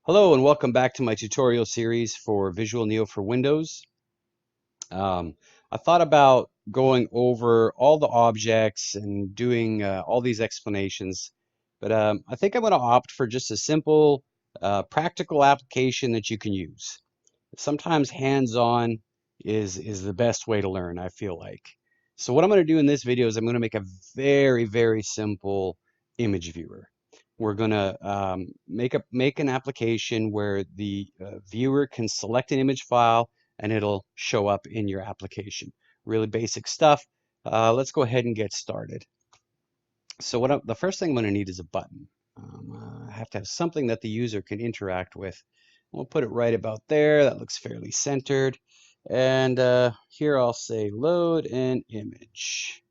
Hello and welcome back to my tutorial series for VisualNeo for Windows. Um, I thought about going over all the objects and doing all these explanations, but I think I'm going to opt for just a simple, practical application that you can use. Sometimes hands-on is the best way to learn, I feel like. So what I'm going to do in this video is I'm going to make a very simple image viewer. We're going to make an application where the viewer can select an image file and it'll show up in your application. Really basic stuff. Let's go ahead and get started. So the first thing I'm going to need is a button. I have to have something that the user can interact with. We'll put it right about there. That looks fairly centered. And here I'll say load an image.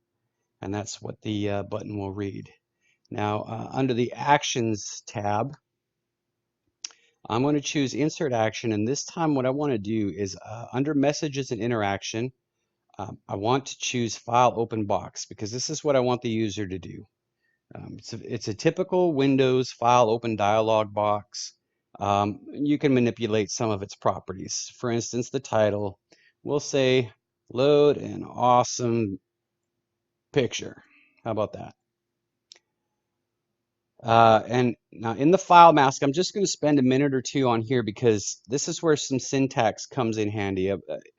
And that's what the button will read. Now, under the Actions tab, I'm going to choose Insert Action. And this time what I want to do is under Messages and Interaction, I want to choose File Open Box because this is what I want the user to do. It's a typical Windows file open dialog box. You can manipulate some of its properties. For instance, the title will say, load an awesome picture. How about that? And now in the file mask, I'm just going to spend a minute or two on here because this is where some syntax comes in handy.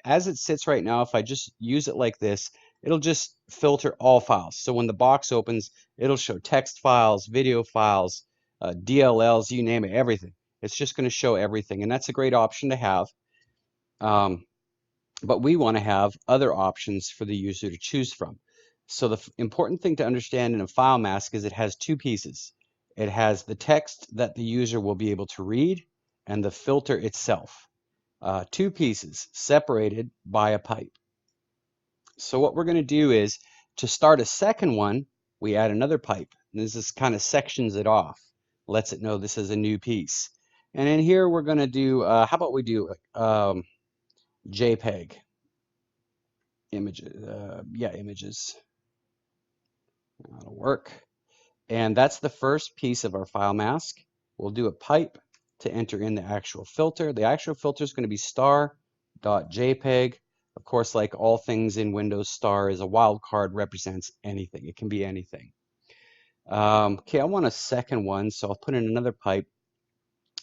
As it sits right now, if I just use it like this, it'll just filter all files. So when the box opens, it'll show text files, video files, DLLs, you name it, everything. It's just going to show everything. And that's a great option to have. But we want to have other options for the user to choose from. So the important thing to understand in a file mask is it has two pieces. It has the text that the user will be able to read and the filter itself. Two pieces separated by a pipe. So what we're going to do is to start a second one, we add another pipe. And this is kind of sections it off, lets it know this is a new piece. And in here we're going to do, how about we do JPEG images? Images. That'll work. And that's the first piece of our file mask. We'll do a pipe to enter in the actual filter. The actual filter is going to be star.jpg. Of course, like all things in Windows, star is a wildcard, represents anything. It can be anything. Okay, I want a second one, so I'll put in another pipe.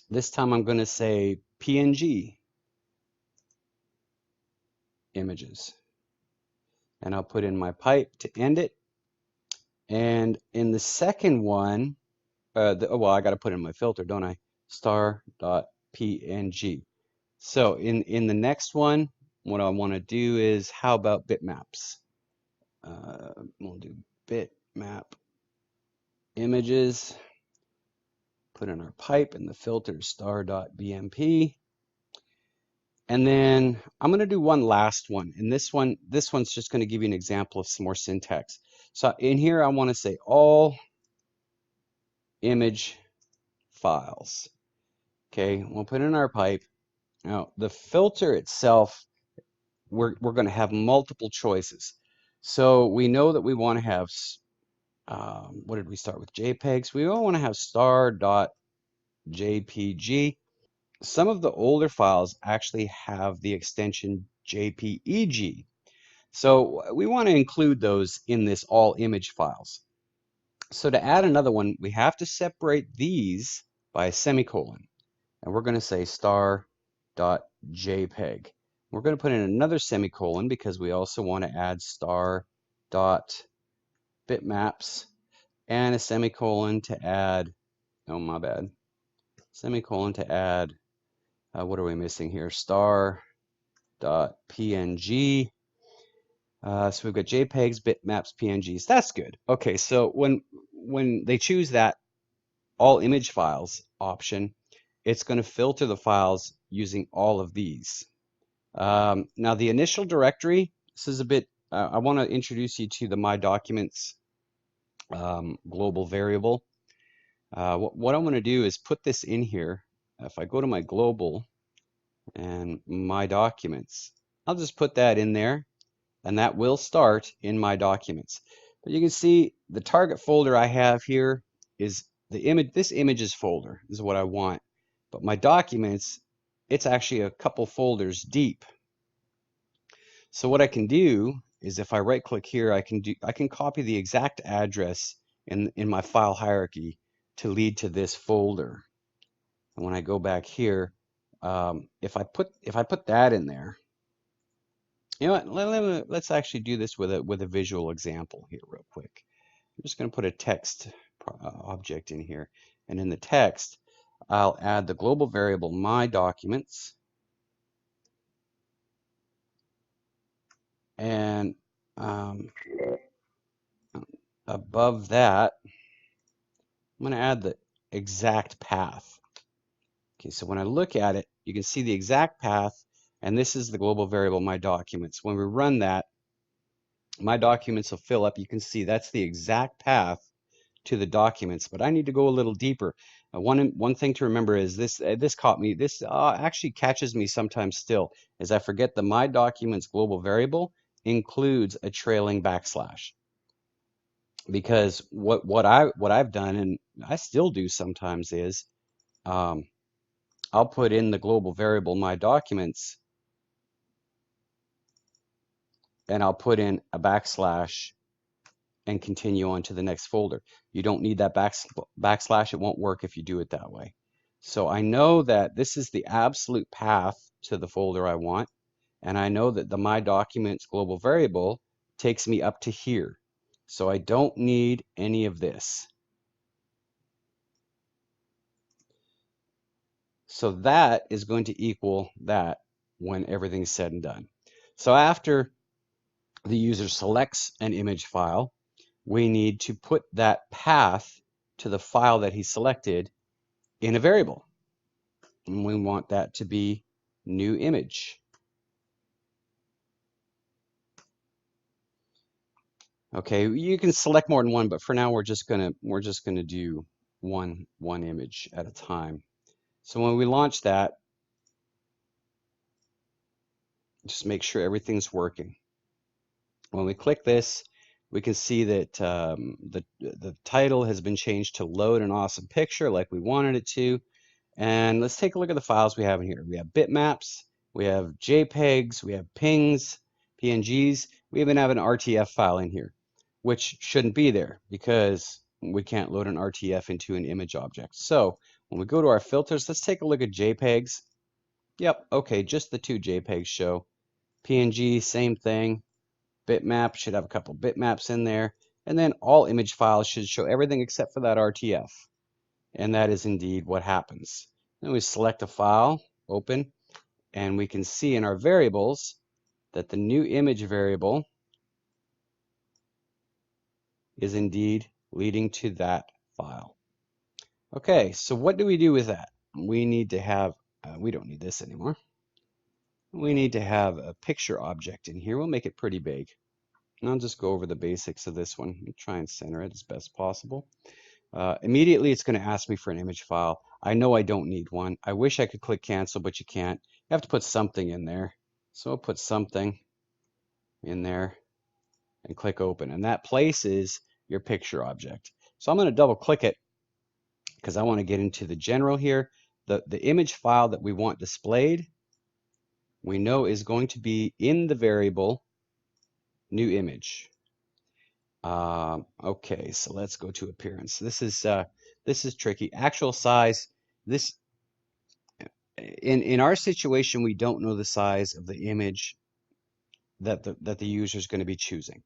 This time I'm going to say PNG images. And I'll put in my pipe to end it. And in the second one, well, I got to put in my filter, don't I? Star.png. So in the next one, what I want to do is, how about bitmaps? We'll do bitmap images. Put in our pipe and the filter star.bmp. And then I'm going to do one last one. And this one's just going to give you an example of some more syntax. So in here, I want to say all image files. Okay, we'll put in our pipe. Now, the filter itself, we're going to have multiple choices. So we know that we want to have, what did we start with? JPEGs. We all want to have star.jpg. Some of the older files actually have the extension JPEG. So we want to include those in this all image files. So to add another one, we have to separate these by a semicolon. And we're going to say star.jpg. We're going to put in another semicolon because we also want to add star.bitmaps and a semicolon to add, oh my bad, semicolon to add, what are we missing here? Star.png. So we've got JPEGs, bitmaps, PNGs. That's good. Okay, so when they choose that all image files option, it's going to filter the files using all of these. Now the initial directory, this is a bit, I want to introduce you to the My Documents global variable. What I'm going to do is put this in here. If I go to my global and My Documents, I'll just put that in there, and that will start in My Documents. But you can see the target folder I have here is the image. This images folder is what I want. but my documents, it's actually a couple folders deep. So what I can do is if I right click here, I can copy the exact address in my file hierarchy to lead to this folder. And when I go back here, if I put that in there, you know what? Let's actually do this with a visual example here real quick. I'm just going to put a text object in here, and in the text, I'll add the global variable my documents, and above that, I'm going to add the exact path. Okay, so when I look at it, you can see the exact path, and this is the global variable my documents. When we run that, my documents will fill up. You can see that's the exact path to the documents, but I need to go a little deeper. One thing to remember is this actually catches me sometimes still, is I forget the my documents global variable includes a trailing backslash. Because what I've done, and I still do sometimes, is I'll put in the global variable my documents, and I'll put in a backslash and continue on to the next folder. You don't need that backslash. It won't work if you do it that way. So I know that this is the absolute path to the folder I want, and I know that the my documents global variable takes me up to here. So I don't need any of this. So that is going to equal that when everything's said and done. So after the user selects an image file, we need to put that path to the file that he selected in a variable. And we want that to be new image. Okay, you can select more than one, but for now we're just gonna do one image at a time. So when we launch that, just make sure everything's working. When we click this, we can see that the title has been changed to Load an Awesome Picture like we wanted it to. And let's take a look at the files we have in here. We have bitmaps, we have JPEGs, we have PNGs, PNGs. We even have an RTF file in here, which shouldn't be there because we can't load an RTF into an image object. So when we go to our filters, let's take a look at JPEGs. Yep, okay, just the two JPEGs show. PNG, same thing. Bitmap should have a couple bitmaps in there. And then all image files should show everything except for that RTF. And that is indeed what happens. Then we select a file, open, and we can see in our variables that the new image variable is indeed leading to that file. Okay, so what do we do with that? We need to have, we don't need this anymore. We need to have a picture object in here. We'll make it pretty big. And I'll just go over the basics of this one and try and center it as best possible. Immediately, it's going to ask me for an image file. I know I don't need one. I wish I could click cancel, but you can't. You have to put something in there. So I'll put something in there and click open. And that places your picture object. So I'm going to double click it because I want to get into the general here. The image file that we want displayed, we know is going to be in the variable new image. Okay, so let's go to appearance. This is tricky. Actual size. This in our situation, we don't know the size of the image that the user is going to be choosing.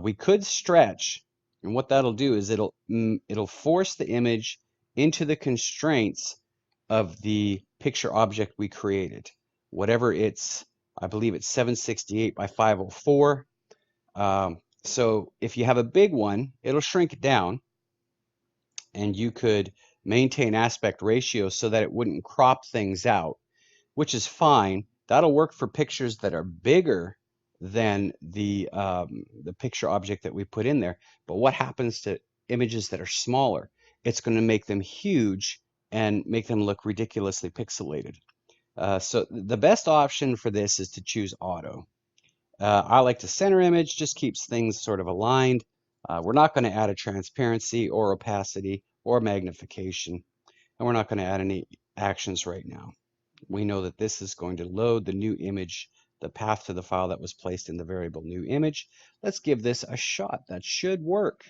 We could stretch, and what that'll do is it'll force the image into the constraints of the picture object we created. Whatever it's, I believe it's 768 by 504. So if you have a big one, it'll shrink it down, and you could maintain aspect ratio so that it wouldn't crop things out, which is fine. That'll work for pictures that are bigger than the picture object that we put in there. But what happens to images that are smaller? It's going to make them huge and make them look ridiculously pixelated. So the best option for this is to choose auto. I like to center image, just keeps things sort of aligned. We're not going to add a transparency or opacity or magnification, and we're not going to add any actions right now. We know that this is going to load the new image, the path to the file that was placed in the variable new image. Let's give this a shot. That should work.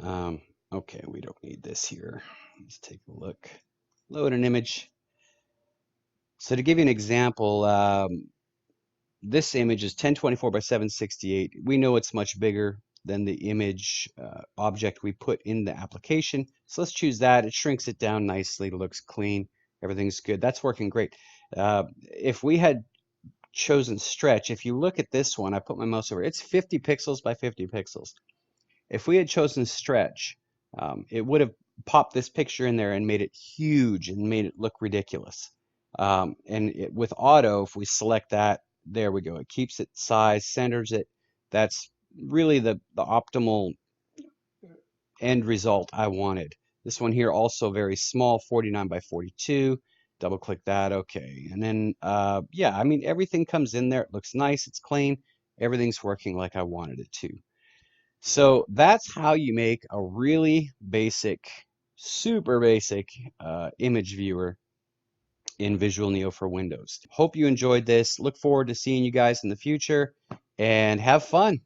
Okay, we don't need this here. Let's take a look. Load an image. So to give you an example, this image is 1024 by 768. We know it's much bigger than the image object we put in the application. So let's choose that. It shrinks it down nicely. It looks clean. Everything's good. That's working great. If we had chosen stretch, if you look at this one, I put my mouse over, it's 50 pixels by 50 pixels. If we had chosen stretch, it would have popped this picture in there and made it huge and made it look ridiculous. With auto, if we select that, there we go. It keeps it size, centers it. That's really the optimal end result I wanted. This one here also very small, 49 by 42. Double click that, okay. And then, yeah, I mean, everything comes in there. It looks nice, it's clean. Everything's working like I wanted it to. So that's how you make a really basic, super basic image viewer in VisualNeo for Windows. Hope you enjoyed this. Look forward to seeing you guys in the future and have fun.